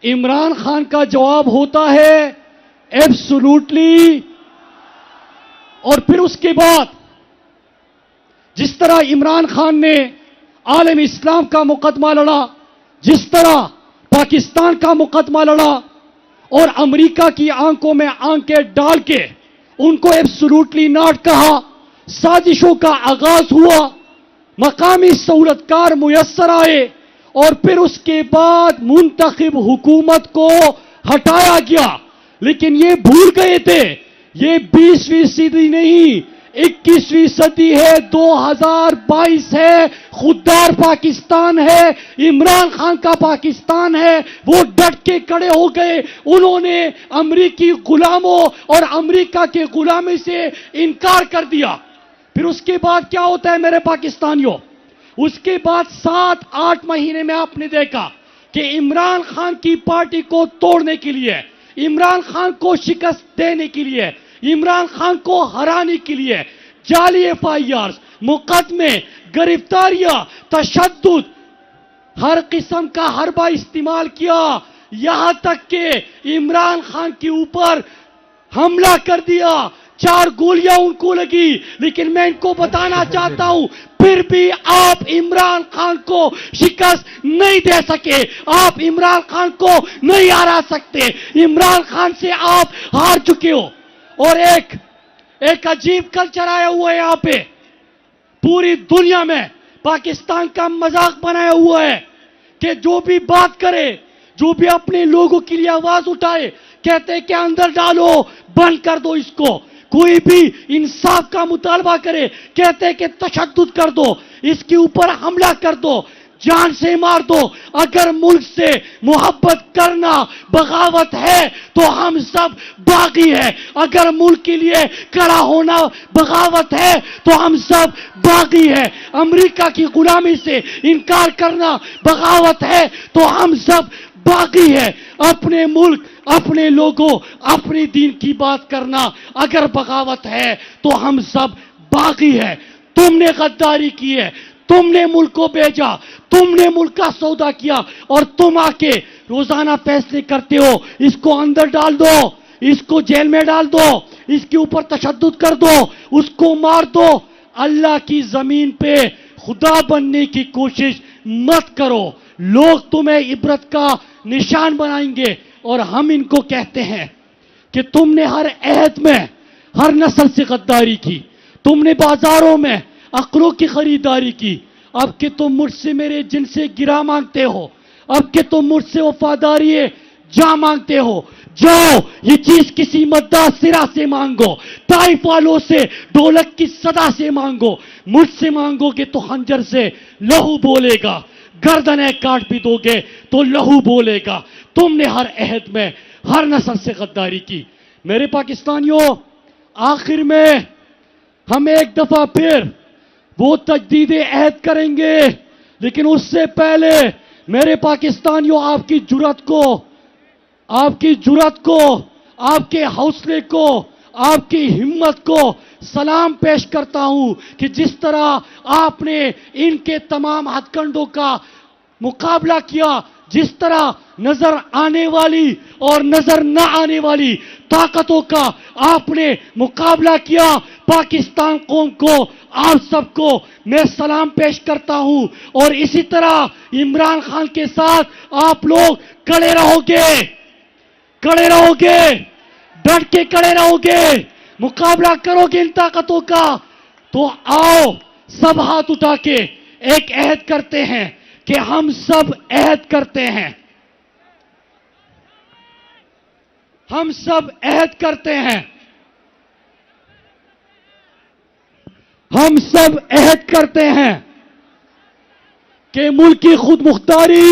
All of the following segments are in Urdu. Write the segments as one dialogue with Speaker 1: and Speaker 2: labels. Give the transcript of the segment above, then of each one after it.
Speaker 1: عمران خان کا جواب ہوتا ہے ایبسولوٹلی. اور پھر اس کے بعد جس طرح عمران خان نے عالم اسلام کا مقدمہ لڑا، جس طرح پاکستان کا مقدمہ لڑا اور امریکہ کی آنکھوں میں آنکھیں ڈال کے ان کو ایبسولوٹلی ناٹ کہا، سازشوں کا آغاز ہوا، مقامی سہولتکار میسر آئے اور پھر اس کے بعد منتخب حکومت کو ہٹایا گیا. لیکن یہ بھول گئے تھے یہ 20ویں صدی نہیں، 21ویں صدی ہے، 2022 ہے، خوددار پاکستان ہے، عمران خان کا پاکستان ہے. وہ ڈٹ کے کھڑے ہو گئے، انہوں نے امریکی غلاموں اور امریکہ کے غلامی سے انکار کر دیا. پھر اس کے بعد کیا ہوتا ہے میرے پاکستانیوں؟ اس کے بعد 7-8 مہینے میں آپ نے دیکھا کہ عمران خان کی پارٹی کو توڑنے کے لیے، عمران خان کو شکست دینے کے لیے، عمران خان کو ہرانے کے لیے جعلی FIRs، مقدمے، گرفتاریاں، تشدد، ہر قسم کا حربہ استعمال کیا، یہاں تک کہ عمران خان کے اوپر حملہ کر دیا. 4 گولیاں ان کو لگی. لیکن میں ان کو بتانا چاہتا ہوں پھر بھی آپ عمران خان کو شکست نہیں دے سکے، آپ عمران خان کو نہیں ہرا سکتے. عمران خان سے آپ ہار چکے ہو. اور ایک عجیب کلچر آیا ہوا ہے یہاں پہ، پوری دنیا میں پاکستان کا مذاق بنایا ہوا ہے کہ جو بھی بات کرے، جو بھی اپنے لوگوں کے لیے آواز اٹھائے، کہتے کہ اندر ڈالو، بند کر دو اس کو. کوئی بھی انصاف کا مطالبہ کرے، کہتے کہ تشدد کر دو، اس کے اوپر حملہ کر دو، جان سے مار دو. اگر ملک سے محبت کرنا بغاوت ہے تو ہم سب باغی ہیں. اگر ملک کے لیے کھڑا ہونا بغاوت ہے تو ہم سب باغی ہیں. امریکہ کی غلامی سے انکار کرنا بغاوت ہے تو ہم سب باغی ہیں. اپنے ملک، اپنے لوگوں، اپنے دین کی بات کرنا اگر بغاوت ہے تو ہم سب باغی ہیں. تم نے غداری کی ہے، تم نے ملک کو بیچا، تم نے ملک کا سودا کیا اور تم آ کے روزانہ فیصلے کرتے ہو اس کو اندر ڈال دو، اس کو جیل میں ڈال دو، اس کے اوپر تشدد کر دو، اس کو مار دو. اللہ کی زمین پہ خدا بننے کی کوشش مت کرو. لوگ تمہیں عبرت کا نشان بنائیں گے. اور ہم ان کو کہتے ہیں کہ تم نے ہر عہد میں ہر نسل سے غداری کی، تم نے بازاروں میں عقلوں کی خریداری کی. اب کہ تم مجھ سے میرے جن سے گرا مانگتے ہو، اب کہ تم مجھ سے وفاداری جا مانگتے ہو، جاؤ یہ چیز کسی مدعا سرا سے مانگو، طائف والوں سے ڈھولک کی صدا سے مانگو. مجھ سے مانگو گے تو خنجر سے لہو بولے گا، گردنیں کاٹ بھی دو گے تو لہو بولے گا. تم نے ہر عہد میں ہر نسل سے غداری کی. میرے پاکستانیوں، آخر میں ہم ایک دفعہ پھر وہ تجدید عہد کریں گے، لیکن اس سے پہلے میرے پاکستانیوں آپ کی جرات کو، آپ کے حوصلے کو، آپ کی ہمت کو سلام پیش کرتا ہوں کہ جس طرح آپ نے ان کے تمام ہتھ کنڈوں کا مقابلہ کیا، جس طرح نظر آنے والی اور نظر نہ آنے والی طاقتوں کا آپ نے مقابلہ کیا، پاکستان قوم کو، آپ سب کو میں سلام پیش کرتا ہوں. اور اسی طرح عمران خان کے ساتھ آپ لوگ کھڑے رہو گے، ڈٹ کے کھڑے رہو گے، مقابلہ کرو گے ان طاقتوں کا. تو آؤ سب ہاتھ اٹھا کے ایک عہد کرتے ہیں کہ ہم سب عہد کرتے ہیں، ہم سب عہد کرتے ہیں، ہم سب عہد کرتے ہیں کہ ملک کی خود مختاری،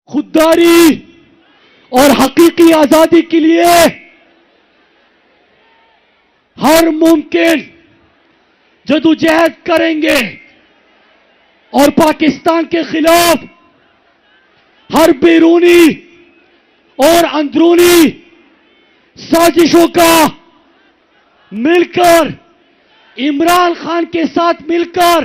Speaker 1: خودداری اور حقیقی آزادی کے لیے ہر ممکن جدوجہد کریں گے اور پاکستان کے خلاف ہر بیرونی اور اندرونی سازشوں کا مل کر، عمران خان کے ساتھ مل کر